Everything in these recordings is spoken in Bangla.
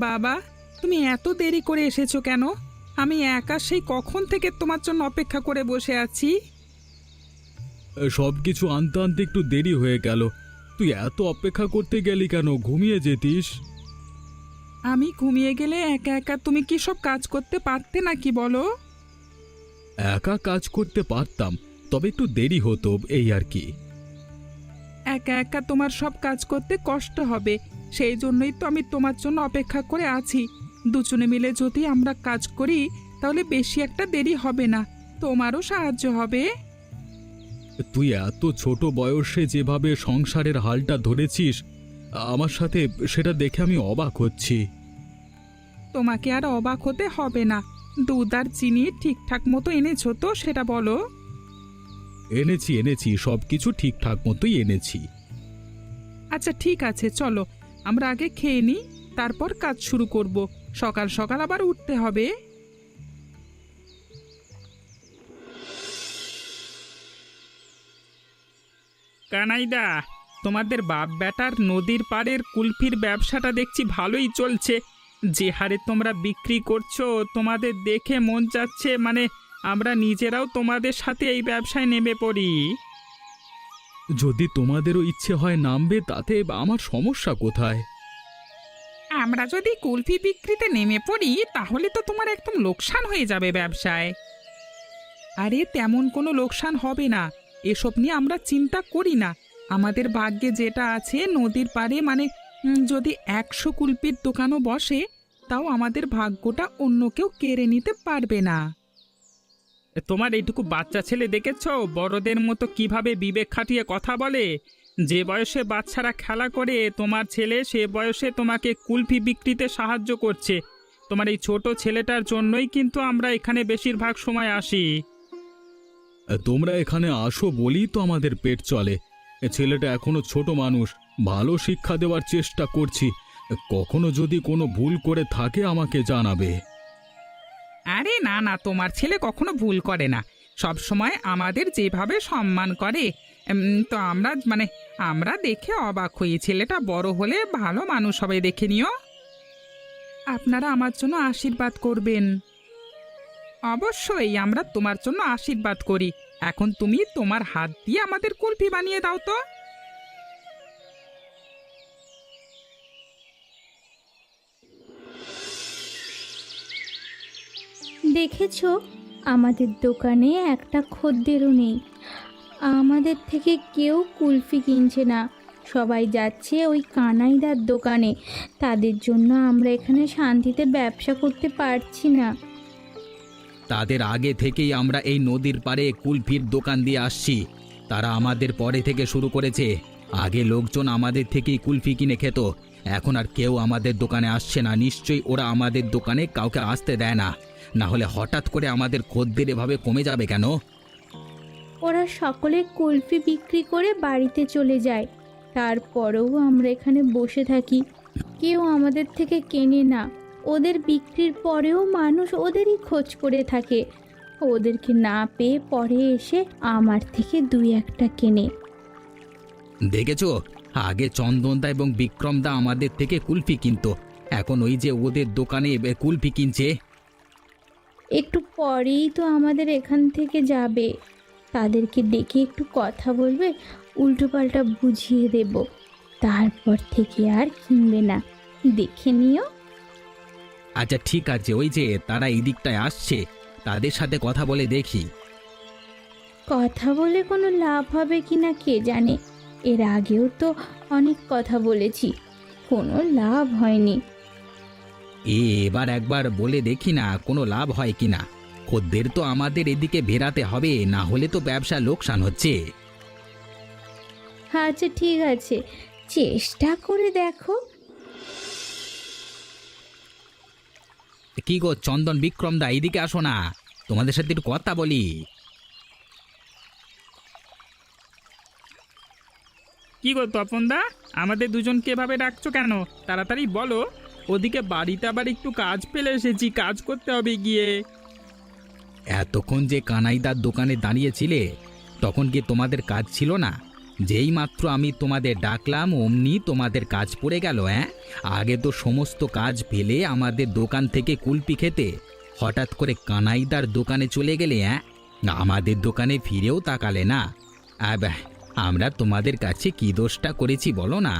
বাবা, তুমি এত দেরি করে এসেছো কেন? আমি একা সেই কখন থেকে তোমার জন্য অপেক্ষা করে বসে আছি। সব কিছু আনতে আনতে একটু দেরি হয়ে গেল। তুই এত অপেক্ষা করতে গেলি কেন? ঘুমিয়ে যেতিস। আমি ঘুমিয়ে গেলে একা একা তুমি কি সব কাজ করতে পারতে নাকি বলো? একা কাজ করতে পারতাম, তবে একটু দেরি হতো, এই আর কি। একা একা তোমার সব কাজ করতে কষ্ট হবে, সেই জন্যই তো আমি তোমার জন্য অপেক্ষা করে আছি। দুজনে মিলে যদি আমরা কাজ করি তাহলে বেশি একটা দেরি হবে না, তোমারও সাহায্য হবে। তুই এত ছোট বয়সে যেভাবে সংসারের হালটা ধরেছিস আমার সাথে, সেটা দেখে আমি অবাক হচ্ছি। তোমাকে আর অবাক হতে হবে না। দুধ আর চিনি ঠিকঠাক মতো এনেছো তো, সেটা বলো। এনেছি এনেছি, সবকিছু ঠিকঠাক মতোই এনেছি। আচ্ছা ঠিক আছে, চলো আমরা আগে খেয়ে নিই, তারপর কাজ শুরু করব। সকাল সকাল আবার উঠতে হবে। কানাইদা, তোমাদের বাপ বেটার নদীর পাড়ের কুলফির ব্যবসাটা দেখছি ভালোই চলছে। যে হারে তোমরা বিক্রি করছো, তোমাদের দেখে মন যাচ্ছে মানে আমরা নিজেরাও তোমাদের সাথে এই ব্যবসায় নেমে পড়ি। যদি তোমাদেরও ইচ্ছে হয় নামবে, তাতে আমার সমস্যা কোথায়? আমরা যদি কুলফি বিক্রিতে নেমে পড়ি তাহলে তো তোমার একদম লোকসান হয়ে যাবে ব্যবসায়। আরে তেমন কোনো লোকসান হবে না, এসব নিয়ে আমরা চিন্তা করি না। আমাদের ভাগ্যে যেটা আছে নদীর পাড়ে মানে যদি 100 কুলপির দোকানও বসে তাও আমাদের ভাগ্যটা অন্য কেউ কেড়ে নিতে পারবে না। তোমার এইটুকু বাচ্চা ছেলে দেখেছো বড়দের মতো কিভাবে বিবেক খাটিয়ে কথা বলে? যে বয়সে বাচ্চারা খেলা করে তোমার ছেলে সে বয়সে তোমাকে কুলফি বিক্রিতে সাহায্য করছে। তোমার এই ছোট ছেলেটার জন্যই কিন্তু আমরা এখানে বেশিরভাগ সময় আসি। তোমরা এখানে আসো বলি তো আমাদের পেট চলে। ছেলেটা এখনো ছোট মানুষ, ভালো শিক্ষা দেওয়ার চেষ্টা করছি। কখনো যদি কোনো ভুল করে থাকে আমাকে জানাবে। আরে না না, তোমার ছেলে কখনো ভুল করে না, সব সময় আমাদের যেভাবে সম্মান করে। তো আমরা দেখে অবাক হই, ছেলেটা বড় হলে ভালো মানুষ হবে, দেখে নিও। আপনারা আমার জন্য আশীর্বাদ করবেন। অবশ্যই আমরা তোমার জন্য আশীর্বাদ করি। এখন তুমি তোমার হাত দিয়ে আমাদের কুলফি বানিয়ে দাও তো। দেখেছো, আমাদের দোকানে একটা খদ্দেরও নেই। আমাদের থেকে কেউ কুলফি কিনছে না, সবাই যাচ্ছে ওই কানাইদার দোকানে। তাদের জন্য আমরা এখানে শান্তিতে ব্যবসা করতে পারছি না। তাদের আগে থেকেই আমরা এই নদীর পাড়ে কুলফির দোকান দিয়ে আসছি। তারা আমাদের পরে থেকে শুরু করেছে। আগে লোকজন আমাদের থেকেই কুলফি কিনে খেত, এখন আর কেউ আমাদের দোকানে আসছে না। নিশ্চয়ই ওরা আমাদের দোকানে কাউকে আসতে দেয় না, না হলে হঠাৎ করে আমাদের খদ্দের এভাবে কমে যাবে কেন? ওরা সকলে কুলফি বিক্রি করে বাড়িতে চলে যায়, তারপরেও আমরা এখানে বসে থাকি। কেউ আমাদের থেকে কেনে না। ওদের বিক্রির পরেও মানুষ ওদেরই খোঁজ করে থাকে। ওদেরকে না পেয়ে পরে এসে আমার থেকে 2-1টা কেনে। দেখেছো, আগে চন্দনদা এবং বিক্রমদা আমাদের থেকে কুলফি কিনতো, এখন ওই যে ওদের দোকানে কুলফি কিনছে। একটু পরেই তো আমাদের এখান থেকে যাবে। তাদেরকে ডেকে একটু কথা বলবে, উল্টোপাল্টা বুঝিয়ে দেব, তারপর থেকে আর কিনবে না, দেখে নিও। আচ্ছা ঠিক আছে, ওই যে তারা এই দিকটায় আসছে, তাদের সাথে কথা বলে দেখি। কথা বলে কোনো লাভ হবে কি না কে জানে। এর আগেও তো অনেক কথা বলেছি, কোনো লাভ হয়নি। এবার একবার বলে দেখি না কোনো লাভ হয় কিনা। খদ্দের তো আমাদের এদিকে ভেরাতে হবে, না হলে তো ব্যবসা লোকসান হচ্ছে। আচ্ছা ঠিক আছে, চেষ্টা করে দেখো। কি গো চন্দন, বিক্রমদা, এইদিকে আসো না, তোমাদের সাথে একটু কথা বলি। কি গো তপনদা, আমাদের দুজনকে এভাবে ডাকছো কেন? তাড়াতাড়ি বলো। ওদিকে বাড়িতে আবার একটু কাজ ফেলে এসেছি, কাজ করতে হবে গিয়ে। এতক্ষণ যে কানাইদার দোকানে দাঁড়িয়েছিলে তখন কি তোমাদের কাজ ছিল না? যেই মাত্র আমি তোমাদের ডাকলাম অমনি তোমাদের কাজ পড়ে গেল। আগে তো সমস্ত কাজ ফেলে আমাদের দোকান থেকে কুলপি খেতে, হঠাৎ করে কানাইদার দোকানে চলে গেলে। আমাদের দোকানে ফিরেও তাকালে না। আমরা তোমাদের কাছে কি দোষটা করেছি বলো না?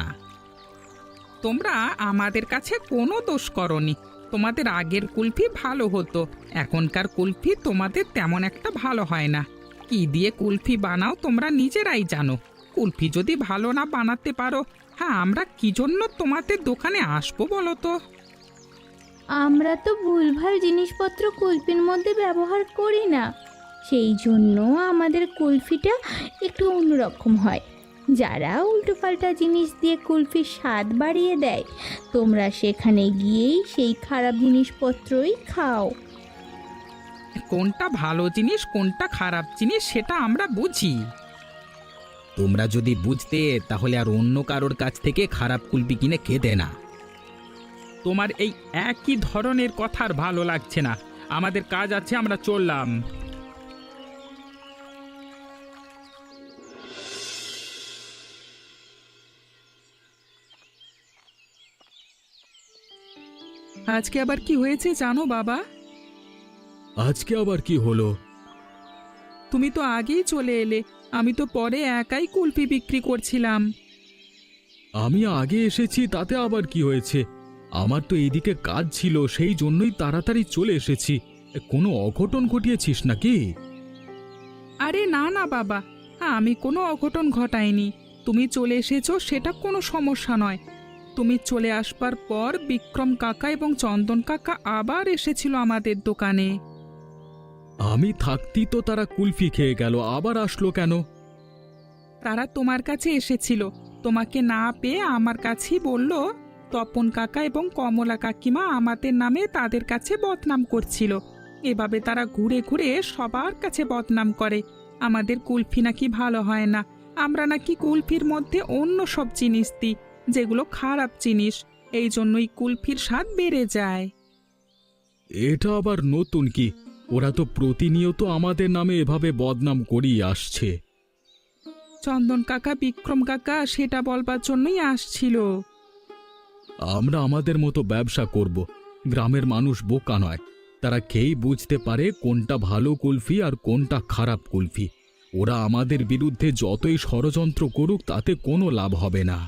তোমরা আমাদের কাছে কোনো দোষ করনি। তোমাদের আগের কুলফি ভালো হতো, এখনকার কুলফি তোমাদের তেমন একটা ভালো হয় না। কি দিয়ে কুলফি বানাও তোমরা নিজেরাই জানো। কুলফি যদি ভালো না বানাতে পারো, হ্যাঁ আমরা কি জন্য তোমাদের দোকানে আসবো বলো তো? আমরা তো ভুলভাল জিনিসপত্র কুলফির মধ্যে ব্যবহার করি না, সেই জন্য আমাদের কুলফিটা একটু অন্যরকম হয়। যারা উল্টোপাল্টা জিনিস দিয়ে কুলফির স্বাদ বাড়িয়ে দেয়, তোমরা সেখানে গিয়েই সেই খারাপ জিনিসপত্রই খাও। কোনটা ভালো জিনিস কোনটা খারাপ জিনিস সেটা আমরা বুঝি। তোমরা যদি বুঝতে তাহলে আর অন্য কারোর কাছ থেকে খারাপ কুলপি কিনে খেতে না। তোমার এই একই ধরনের কথা আর ভালো লাগছে না। আমাদের কাজ আছে, আমরা চললাম। আজকে আবার কি হয়েছে জানো বাবা? আজকে আবার কি হলো? তুমি তো আগেই চলে এলে, আমি তো পরে একাই কুলফি বিক্রি করছিলাম। আমি আগে এসেছি তাতে আবার কি হয়েছে? আমার তো এইদিকে কাজ ছিল, সেই জন্যই তাড়াতাড়ি চলে এসেছি। কোনো অঘটন ঘটিয়েছিস নাকি? আরে না না বাবা, আমি কোনো অঘটন ঘটাইনি। তুমি চলে এসেছো সেটা কোনো সমস্যা নয়। তুমি চলে আসবার পর বিক্রম কাকা এবং চন্দন কাকা আবার এসেছিল আমাদের দোকানে। আমি থাকতি তো তারা কুলফি খেয়ে গেল, আবার আসলো কেন? তারা তোমার কাছে এসেছিল, তোমাকে না পেয়ে আমার কাছেই বলল তপন কাকা এবং কমলা কাকিমা আমাদের নামে তাদের কাছে বদনাম করছিল। এভাবে তারা ঘুরে ঘুরে সবার কাছে বদনাম করে আমাদের কুলফি নাকি ভালো হয় না, আমরা নাকি কুলফির মধ্যে অন্য সব জিনিস দিই যেগুলো খারাপ জিনিস, এই জন্যই কুলফির স্বাদ বেড়ে যায়। এটা আবার নতুন কি? ওরা তো প্রতিনিয়ত আমাদের নামে এভাবে বদনাম করিয়ে আসছে। চন্দন কাকা বিক্রম কাকা সেটা বলবার জন্যই আসছিল। আমরা আমাদের মতো ব্যবসা করব, গ্রামের মানুষ বোকা নয়, তারা খেয়েই বুঝতে পারে কোনটা ভালো কুলফি আর কোনটা খারাপ কুলফি। ওরা আমাদের বিরুদ্ধে যতই ষড়যন্ত্র করুক তাতে কোনো লাভ হবে না।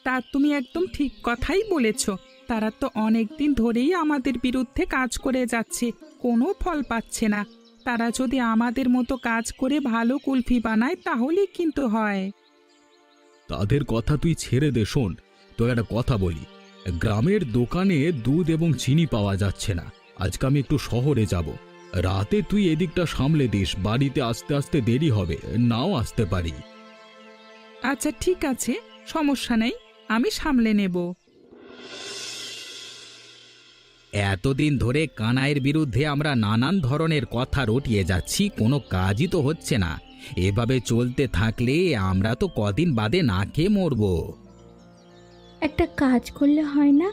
তা তুমি একদম ঠিক কথাই বলেছ। তারা তো অনেক দিন ধরেই আমাদের বিরুদ্ধে কাজ করে যাচ্ছে, কোনো ফল পাচ্ছে না। তারা যদি আমাদের মতো কাজ করে ভালো কুলফি বানায় তাহলেই কিন্তু হয়। তাদের কথা তুই ছেড়ে দে। শোন, তোকে একটা কথা বলি, গ্রামের দোকানে দুধ এবং চিনি পাওয়া যাচ্ছে না। আজকে আমি একটু শহরে যাব, রাতে তুই এদিকটা সামলে দিস, বাড়িতে আসতে আসতে দেরি হবে, নাও আসতে পারি। আচ্ছা ঠিক আছে, সমস্যা নেই, আমি সামলে নেব। এতদিন ধরে কানাইয়ের বিরুদ্ধে আমরা নানান ধরনের কথা রটিয়ে যাচ্ছি, কোনো কাজই তো হচ্ছে না। এভাবে চলতে থাকলে আমরা তো কদিন বাদে না খেয়ে মরব। একটা কাজ করলে হয় না,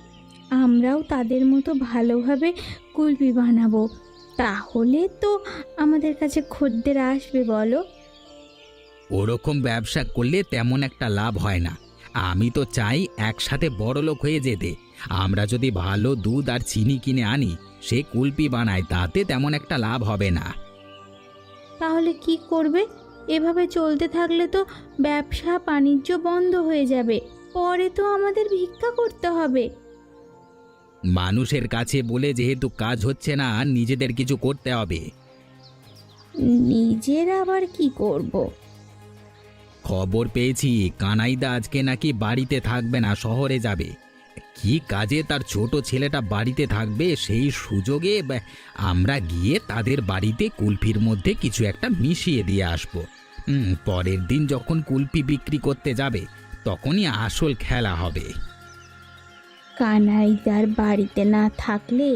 আমরাও তাদের মতো ভালোভাবে কুলফি বানাবো, তাহলে তো আমাদের কাছে খদ্দের আসবে বলো। ওরকম ব্যবসা করলে তেমন একটা লাভ হয় না। আমি তো চাই একসাথে বড়লোক হয়ে যেতে। আমরা যদি ভালো দুধ আর চিনি কিনে আনি, সে কুলপি বানায়, তাতে তেমন একটা লাভ হবে না। তাহলে কি করবে? এভাবে চলতে থাকলে তো ব্যবসা বাণিজ্য বন্ধ হয়ে যাবে, পরে তো আমাদের ভিক্ষা করতে হবে। মানুষের কাছে বলে যেহেতু কাজ হচ্ছে না, নিজেদের কিছু করতে হবে। নিজের আবার কি করব? খবর পেয়েছি কানাইদা আজকে নাকি বাড়িতে থাকবে না, শহরে যাবে। কি কাজে তার ছোট ছেলেটা বাড়িতে থাকবে, সেই সুযোগে আমরা গিয়ে তাদের বাড়িতে কুলফির মধ্যে কিছু একটা মিশিয়ে দিয়ে আসবো। পরের দিন যখন কুলফি বিক্রি করতে যাবে তখনই আসল খেলা হবে। কানাইদার বাড়িতে না থাকলে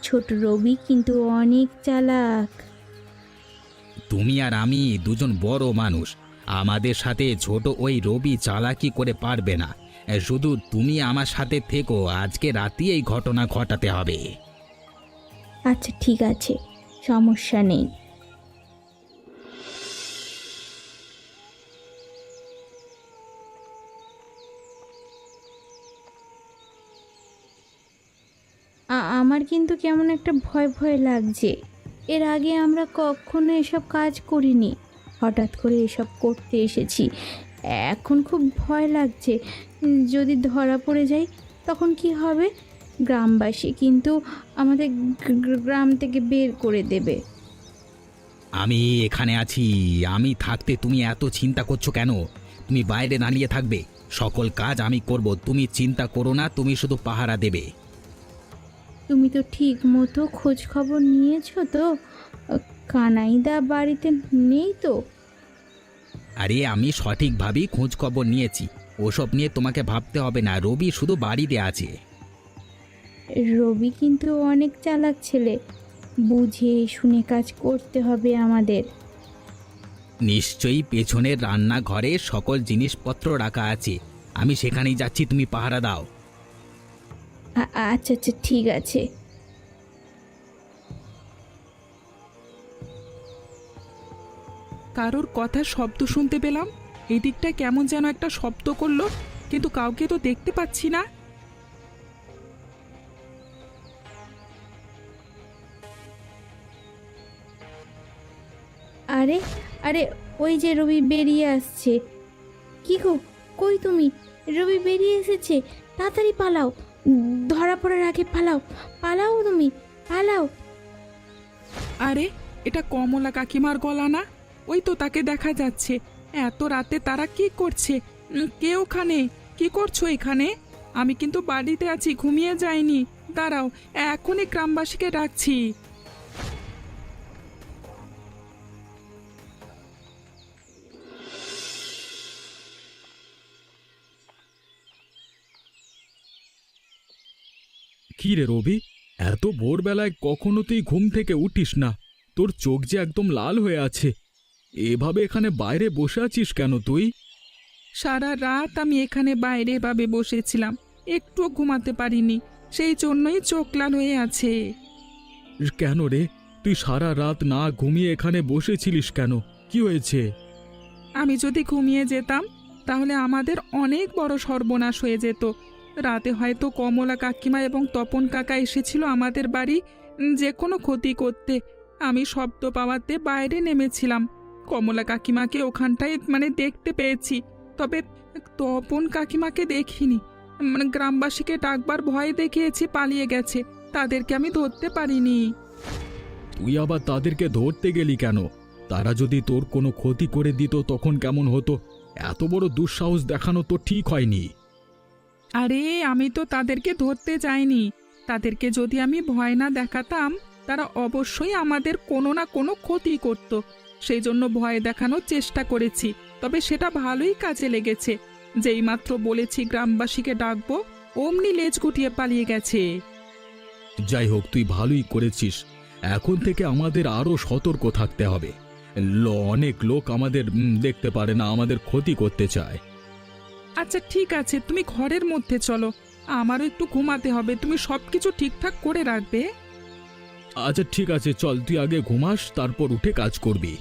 ছোট রবি কিন্তু অনেক চালাক। তুমি আর আমি দুজন বড় মানুষ, আমাদের সাথে ছোট ওই রবি চালাকি করে পারবে না। শুধু তুমি আমার সাথে থেকো, আজকে রাতেই এই ঘটনা ঘটাতে হবে। আচ্ছা ঠিক আছে, সমস্যা নেই। কেমন একটা ভয় ভয় লাগছে। এর আগে আমরা কখনো এসব কাজ করিনি, হঠাৎ করে এসব করতে এসেছি। এখন খুব ভয় লাগছে, যদি ধরা পড়ে যাই তখন কি হবে? গ্রামবাসী কিন্তু আমাদের গ্রাম থেকে বের করে দেবে। আমি এখানে আছি। আমি থাকতে তুমি এত চিন্তা করছো কেন? তুমি বাইরে দাঁড়িয়ে থাকবে, সকল কাজ আমি করব। তুমি চিন্তা করো না, তুমি শুধু পাহারা দেবে। তুমি তো ঠিক মতো খোঁজ খবর নিয়েছো তো? কানাইদা বাড়িতে নেই তো? আরে আমি সঠিকভাবেই খোঁজ খবর নিয়েছি, ওসব নিয়ে তোমাকে ভাবতে হবে না। রবি শুধু বাড়িতে আছে। রবি কিন্তু অনেক চালাক ছেলে, বুঝে শুনে কাজ করতে হবে আমাদের। নিশ্চয়ই পেছনের রান্নাঘরে সকল জিনিসপত্র রাখা আছে, আমি সেখানেই যাচ্ছি, তুমি পাহারা দাও। আচ্ছা আচ্ছা, ঠিক আছে। কারোর কথা শব্দ শুনতে পেলাম, এদিকটা কেমন যেন একটা শব্দ করলো, কিন্তু কাউকে তো দেখতে পাচ্ছি না। আরে আরে, ওই যে রবি বেরিয়ে আসছে। কি গো, কই তুমি? রবি বেরিয়ে এসেছে, তাড়াতাড়ি পালাও, ধরা পড়ার আগে পালাও, পালাও তুমি, পালাও। আরে, এটা কমলা কাকিমার গলা না? ওই তো তাকে দেখা যাচ্ছে। এত রাতে তারা কি করছে? কে ওখানে? কি করছো এখানে? আমি কিন্তু বাড়িতে আছি, ঘুমিয়ে যাইনি। দাঁড়াও, এখনই গ্রামবাসীকে ডাকছি। কি রে রবি, এত ভোরবেলায় কখনো তুই ঘুম থেকে উঠিস না? তোর চোখ যে একদম লাল হয়ে আছে। এভাবে এখানে বাইরে বসে আছিস কেন তুই? সারা রাত আমি এখানে বাইরে এভাবে বসেছিলাম, একটুও ঘুমাতে পারিনি, সেই জন্যই চোখ লাল হয়ে আছে। কেন রে, তুই সারা রাত না ঘুমিয়ে এখানে বসেছিলিস কেন? কি হয়েছে? আমি যদি ঘুমিয়ে যেতাম তাহলে আমাদের অনেক বড় সর্বনাশ হয়ে যেত। রাতে হয়তো কমলা কাকিমা এবং তপন কাকা এসেছিল আমাদের বাড়ি যে কোনো ক্ষতি করতে। আমি শব্দ পাওয়াতে বাইরে নেমেছিলাম, কমলা কাকিমাকে ওখানটায় দেখতে পেয়েছি, তবে তপন কাকিমাকে দেখিনি। গ্রামবাসীকে ডাকবার ভয় দেখিয়েছি, পালিয়ে গেছে, তাদেরকে আমি ধরতে পারিনি। তুই আবার তাদেরকে ধরতে গেলি কেন? তারা যদি তোর কোনো ক্ষতি করে দিত তখন কেমন হতো? এত বড় দুঃসাহস দেখানো তো ঠিক হয়নি। আরে, আমি তো তাদেরকে ধরতে যাইনি। তাদেরকে যদি আমি ভয় না দেখাতাম তারা অবশ্যই আমাদের কোনো না কোনো ক্ষতি করত। সেই জন্য ভয় দেখানোর চেষ্টা করেছি, তবে সেটা ভালোই কাজে লেগেছে। যেইমাত্র বলেছি গ্রামবাসীকে ডাকবো, অমনি লেজ গুটিয়ে পালিয়ে গেছে। যাই হোক, তুই ভালোই করেছিস। এখন থেকে আমাদের আরো সতর্ক থাকতে হবে। অনেক লোক আমাদের দেখতে পারে না, আমাদের ক্ষতি করতে চায়। আচ্ছা ঠিক আছে, তুমি ঘরের মধ্যে চলো, আমারও একটু ঘুমাতে হবে। তুমি সবকিছু ঠিকঠাক করে রাখবে। আচ্ছা ঠিক আছে, চল তুই আগে ঘুমাস, তারপর উঠে কাজ করবি।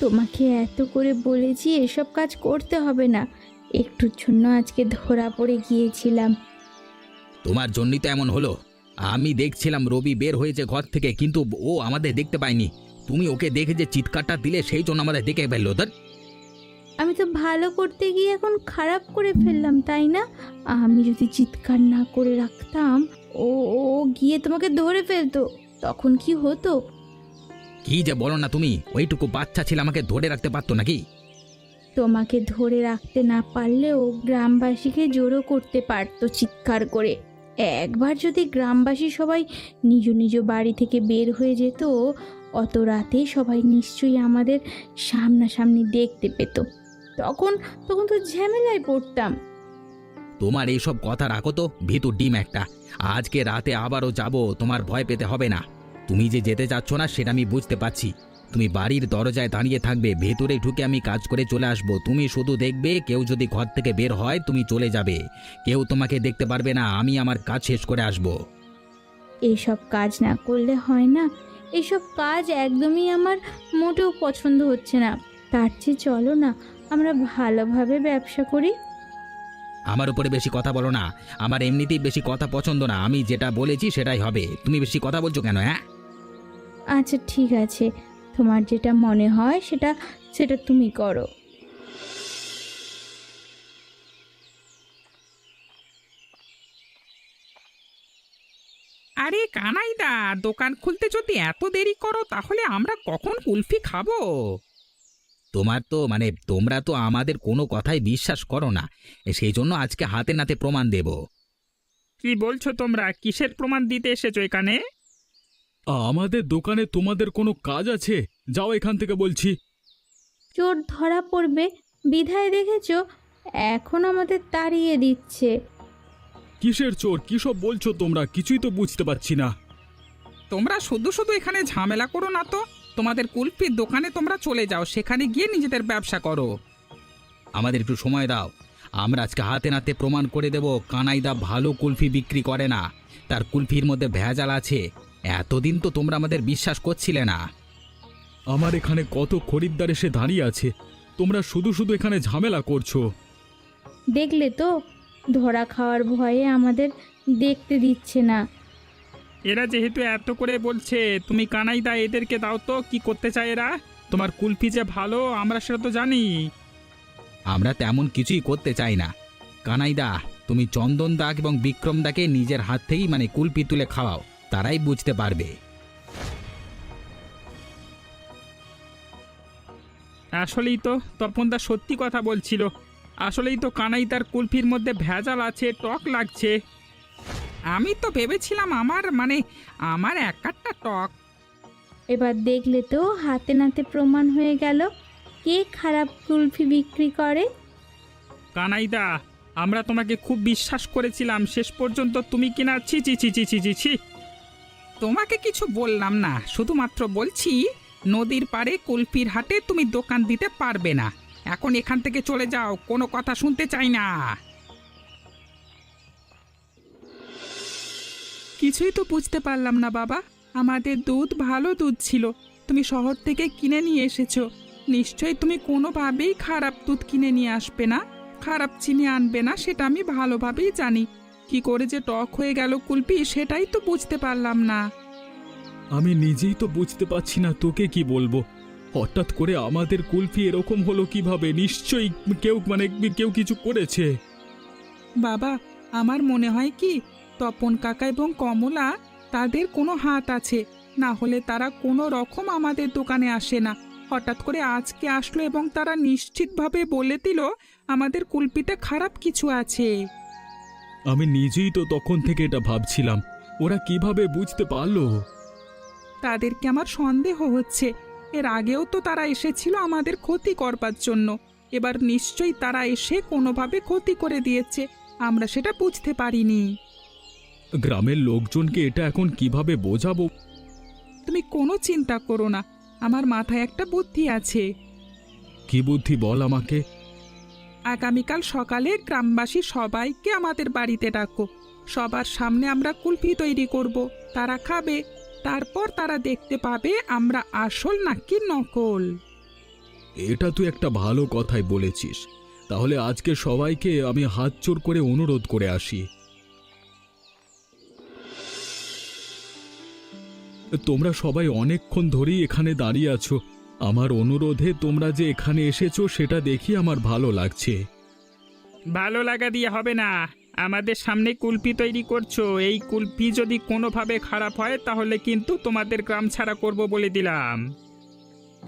তোমাকে এত করে বলেছি এসব কাজ করতে হবে না, একটুর জন্য আজকে ধরা পড়ে গিয়েছিলাম। তোমার জন্যই তো এমন হলো। আমি দেখছিলাম রবি বের হয়েছে ঘর থেকে, কিন্তু ও আমাদের দেখতে পায়নি। তুমি ওকে দেখে যে চিৎকারটা দিলে সেই জন্য আমাদের দেখে ফেললো। আমি তো ভালো করতে গিয়ে এখন খারাপ করে ফেললাম, তাই না? আমি যদি চিৎকার না করে রাখতাম, ও ও গিয়ে তোমাকে ধরে ফেলতো, তখন কি হতো? কি যে বলো না তুমি, ওইটুকু বাচ্চা ছিল, আমাকে ধরে রাখতে পারতো নাকি? তোমাকে ধরে রাখতে না পারলেও গ্রামবাসীকে জোরও করতে পারতো চিৎকার করে। একবার যদি গ্রামবাসী সবাই নিজ নিজ বাড়ি থেকে বের হয়ে যেত, অত রাতে সবাই নিশ্চয়ই আমাদের সামনাসামনি দেখতে পেত। তখন তখন তো ঝামেলায় পড়তাম। তোমার এইসব কথা রাখো তো, ভিতর ডিম একটা। আজকে রাতে আবারও যাব, তোমার ভয় পেতে হবে না। তুমি যে যেতে চাচ্ছ না সেটা আমি বুঝতে পারছি। তুমি বাড়ির দরজায় দাঁড়িয়ে থাকবে, ভেতরে ঢুকে আমি কাজ করে চলে আসব। তুমি শুধু দেখবে, কেউ যদি ঘর থেকে বের হয় তুমি চলে যাবে, কেউ তোমাকে দেখতে পারবে না। আমি আমার কাজ শেষ করে আসব। এইসব কাজ না করলে হয় না? এইসব কাজ একদমই আমার মোটেও পছন্দ হচ্ছে না। তার চেয়ে চলো না আমরা ভালোভাবে ব্যবসা করি। আমার উপরে বেশি কথা বলো না। আমার এমনিতেই বেশি কথা পছন্দ না। আমি যেটা বলেছি সেটাই হবে। তুমি বেশি কথা বলছো কেন? হ্যাঁ, আচ্ছা ঠিক আছে, তোমার যেটা মনে হয় সেটা সেটা তুমি করো। আরে কানাইদা, দোকান খুলতে যদি এত দেরি করো তাহলে আমরা কখন কুলফি খাবো? তোমরা তো আমাদের কোনো কথাই বিশ্বাস করো না। সেই জন্য আজকে হাতে নাতে প্রমাণ দেব। কি বলছো তোমরা? কিসের প্রমাণ দিতে এসেছো এখানে? আমাদের দোকানে তোমাদের কোনো কাজ আছে? যাও এখান থেকে বলছি। চোর ধরা পড়বে বিধায় দেখেছো এখন আমাদের তাড়িয়ে দিচ্ছে। কিসের চোর? কি সব বলছো তোমরা? কিছুই তো বুঝতে পারছি না। তোমরা শুধু শুধু এখানে ঝামেলা করো না তো। তোমাদের কুলফির দোকানে তোমরা চলে যাও, সেখানে গিয়ে নিজেদের ব্যবসা করো। আমাদের একটু সময় দাও। আমরা আজকে হাতে নাতে প্রমাণ করে দেব কানাইদা ভালো কুলফি বিক্রি করে না, তার কুলফির মধ্যে ভেজাল আছে। এতদিন তো তোমরা আমাদের বিশ্বাস করছিলে না। আমার এখানে কত খরিদ্দার এসে দাঁড়িয়ে আছে, তোমরা শুধু শুধু এখানে ঝামেলা করছো। দেখলে তো, ধরা খাওয়ার ভয়ে আমাদের দেখতে দিচ্ছে না। এরা যেহেতু এত করে বলছে, তুমি কানাইদা এদেরকে দাও তো, কি করতে চায় এরা? তোমার কুলফি যে ভালো আমরা সেটা তো জানি। আমরা তেমন কিছুই করতে চাই না। কানাইদা, তুমি চন্দন দাগ এবং বিক্রম দাকে নিজের হাত থেকেই কুলফি তুলে খাওয়াও, তারাই বুঝতে পারবে। আসলেই তো তপনদা সত্যি কথা বলছিল। আসলেই তো কানাইদার কুলফির মধ্যে ভেজাল আছে, টক লাগছে। আমি তো ভেবেছিলাম আমার একটা টক। এবার দেখলে তো, হাতে নাতে প্রমাণ হয়ে গেল কে খারাপ কুলফি বিক্রি করে। কানাইদা, আমরা তোমাকে খুব বিশ্বাস করেছিলাম, শেষ পর্যন্ত তুমি কিনা ছি ছি ছি ছি ছি ছি ছি। তোমাকে কিছু বললাম না, শুধুমাত্র বলছি নদীর পাড়ে কুলফির হাটে তুমি দোকান দিতে পারবে না। এখন এখান থেকে চলে যাও, কোনো কথা শুনতে চাই না। কিছুই তো বুঝতে পারলাম না বাবা। আমাদের দুধ ভালো দুধ ছিল, তুমি শহর থেকে কিনে নিয়ে এসেছো। নিশ্চয়ই তুমি কোনোভাবেই খারাপ দুধ কিনে নিয়ে আসবে না, খারাপ চিনি আনবে না, সেটা আমি ভালোভাবেই জানি। কি করে যে টক হয়ে গেল কুলফি, সেটাই তো বুঝতে পারলাম না। আমি নিজেই তো বুঝতে পারছি না, তোকে কি বলবো। হঠাৎ করে আমাদের কুলফি এরকম হলো কিভাবে? নিশ্চয়ই কেউ কিছু করেছে। বাবা, আমার মনে হয় কি তপন কাকা এবং কমলা, তাদের কোনো হাত আছে, না হলে তারা কোনো রকম আমাদের দোকানে আসে না। হঠাৎ করে আজকে আসলো এবং তারা নিশ্চিতভাবে বলে দিল আমাদের কুলপিতে খারাপ কিছু আছে। আমি নিজেই তো তখন থেকে এটা ভাবছিলাম, ওরা কিভাবে বুঝতে পারলো? তাদেরকে আমার সন্দেহ হচ্ছে। এর আগেও তো তারা এসেছিল আমাদের ক্ষতি করবার জন্য। এবার নিশ্চয়ই তারা এসে কোনোভাবে ক্ষতি করে দিয়েছে, আমরা সেটা বুঝতে পারিনি। গ্রামের লোকজনকে এটা এখন কিভাবে বোঝাবো? তুমি কোনো চিন্তা করো না, আমার মাথায় একটা বুদ্ধি আছে। কি বুদ্ধি বল আমাকে। আগামীকাল সকালে গ্রামবাসী সবাইকে আমাদের বাড়িতে ডাকো। সবার সামনে আমরা কুলফি তৈরি করব, তারা খাবে। তারপর তারা দেখতে পাবে আমরা আসল নাকি নকল। এটা তুই একটা ভালো কথাই বলেছিস। তাহলে আজকে সবাইকে আমি হাত জোড় করে অনুরোধ করে আসি। তোমরা সবাই অনেকক্ষণ ধরেই এখানে দাঁড়িয়ে আছো। আমার অনুরোধে তোমরা যে এখানে এসেছো সেটা দেখি আমার ভালো লাগছে। ভালো লাগা দিয়ে হবে না, আমাদের সামনে কুলফি তৈরি করছো। এই কুলফি যদি কোনোভাবে খারাপ হয় তাহলে কিন্তু তোমাদের গ্রাম ছাড়া করব বলে দিলাম।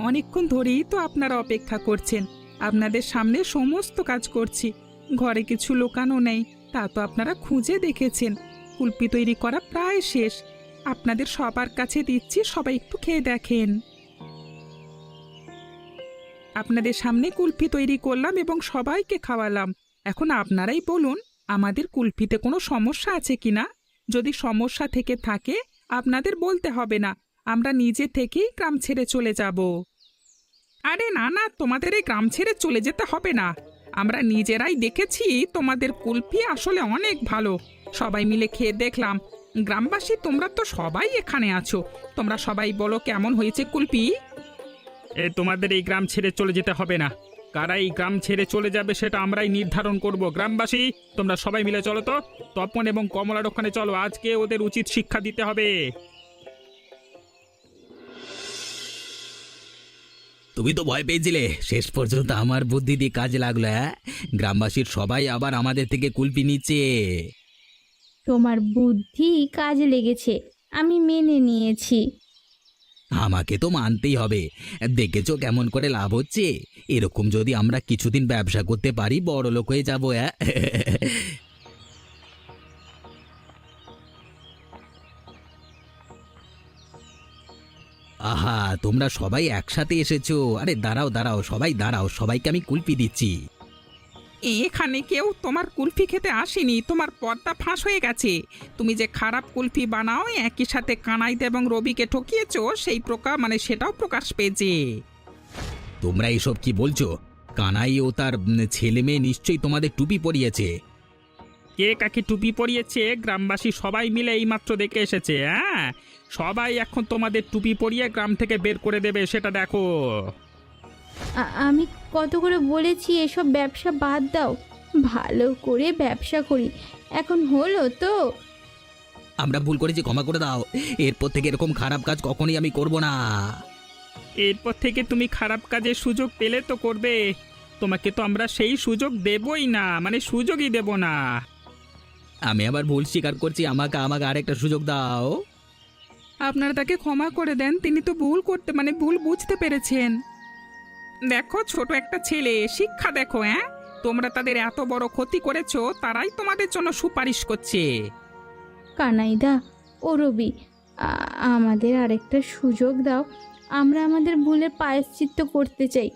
অনেকক্ষণ ধরেই তো আপনারা অপেক্ষা করছেন, আপনাদের সামনে সমস্ত কাজ করছি। ঘরে কিছু লোকানো নেই, তা তো আপনারা খুঁজে দেখেছেন। কুলফি তৈরি করা প্রায় শেষ, আপনাদের সবার কাছে দিচ্ছি, সবাই একটু খেয়ে দেখেন। আপনাদের সামনে কুলফি তৈরি করলাম এবং সবাইকে খাওয়ালাম। এখন আপনারাই বলুন আমাদের কুলফিতে কোনো সমস্যা আছে কিনা। যদি সমস্যা থেকে থাকে আপনাদের বলতে হবে না, আমরা নিজে থেকেই গ্রাম ছেড়ে চলে যাব। আরে না না, তোমাদের এই গ্রাম ছেড়ে চলে যেতে হবে না। আমরা নিজেরাই দেখেছি তোমাদের কুলফি আসলে অনেক ভালো। সবাই মিলে খেয়ে দেখলাম। গ্রামবাসী তোমরা তো সবাই এখানে আছো, তোমরা সবাই বলো কেমন হয়েছে কুলফি। তোমাদের এই গ্রাম ছেড়ে চলে যেতে হবে না, কারা এই গ্রাম ছেড়ে চলে যাবে সেটা আমরাই নির্ধারণ করব। গ্রামবাসী, তোমরা সবাই মিলে চলো তো, তপন এবং কমলার ওখানে চলো, আজকে ওদের উচিত শিক্ষা দিতে হবে। তুমি তো ভয় পেয়েছিলে, শেষ পর্যন্ত আমার বুদ্ধি দিয়ে কাজে লাগলো। হ্যাঁ, গ্রামবাসীর সবাই আবার আমাদের থেকে কুলফি নিচ্ছে। তোমার বুদ্ধি কাজে লেগেছে, আমি মেনে নিয়েছি। আমাকে তো মানতেই হবে। দেখেছো কেমন করে লাভ হচ্ছে? এরকম যদি আমরা কিছুদিন ব্যবসা করতে পারি, বড় লোক হয়ে যাবো। হ্যাঁ, আহা, তোমরা সবাই একসাথে এসেছো। আরে দাঁড়াও দাঁড়াও, সবাই দাঁড়াও, সবাইকে আমি কুলফি দিচ্ছি। এখানে কেউ তোমার কুলফি খেতে আসেনি, তোমার পর্দা ফাঁস হয়ে গেছে। তুমি যে খারাপ কুলফি বানাও, একই সাথে কানাইতে এবং রবিকে ঠকিয়েছো, সেই সেটাও প্রকাশ পেয়েছে। তোমরা এসব কি বলছো? কানাই ও তার ছেলে মেয়ে নিশ্চয়ই তোমাদের টুপি পরিয়েছে। কে কাকে টুপি পরিয়েছে গ্রামবাসী সবাই মিলে এইমাত্র দেখে এসেছে। হ্যাঁ, সবাই এখন তোমাদের টুপি পরিয়ে গ্রাম থেকে বের করে দেবে, সেটা দেখো। আমি কত করে বলেছি এসব ব্যবসা বাদ দাও, ভালো করে ব্যবসা করি। এখন হলো তো? আমরা ভুল করেছি, ক্ষমা করে দাও। এরপর থেকে এরকম খারাপ কাজ কখনোই আমি করব না। এরপর থেকে তুমি খারাপ কাজের সুযোগ পেলে তো করবে, তোমাকে তো আমরা সেই সুযোগ দেবই না, সুযোগই দেব না। আমি আবার ভুল স্বীকার করছি, আমাকে আমাকে আরেকটা সুযোগ দাও। আপনারা তাকে ক্ষমা করে দেন, তিনি তো ভুল বুঝতে পেরেছেন। দেখো, ছোট একটা ছেলে, শিক্ষা দেখো। হ্যাঁ, তোমরা তাদের এত বড় ক্ষতি করেছো, তারাই তোমাদের জন্য সুপারিশ করছে। কানাইদা ও রবি, আমাদের আরেকটা সুযোগ দাও, আমরা আমাদের ভুলের প্রায়শ্চিত্ত করতে চাই।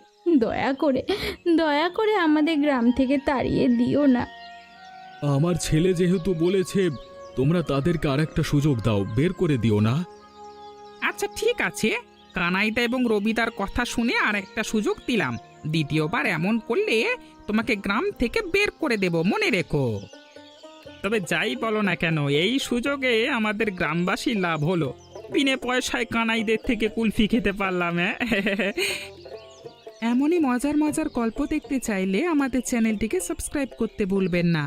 দয়া করে আমাদের গ্রাম থেকে তাড়িয়ে দিও না। আমার ছেলে যেহেতু বলেছে, তোমরা তাদেরকে আরেকটা সুযোগ দাও, বের করে দিও না। আচ্ছা ঠিক আছে, কানাইদা এবং রবিদার কথা শুনে আর একটা সুযোগ দিলাম। দ্বিতীয়বার এমন করলে তোমাকে গ্রাম থেকে বের করে দেব, মনে রেখো। তবে যাই বলো না কেন, এই সুযোগে আমাদের গ্রামবাসী লাভ হলো। বিনে পয়সায় কানাইদের থেকে কুলফি খেতে পারলাম। এমনই মজার মজার গল্প দেখতে চাইলে আমাদের চ্যানেলটিকে সাবস্ক্রাইব করতে ভুলবেন না।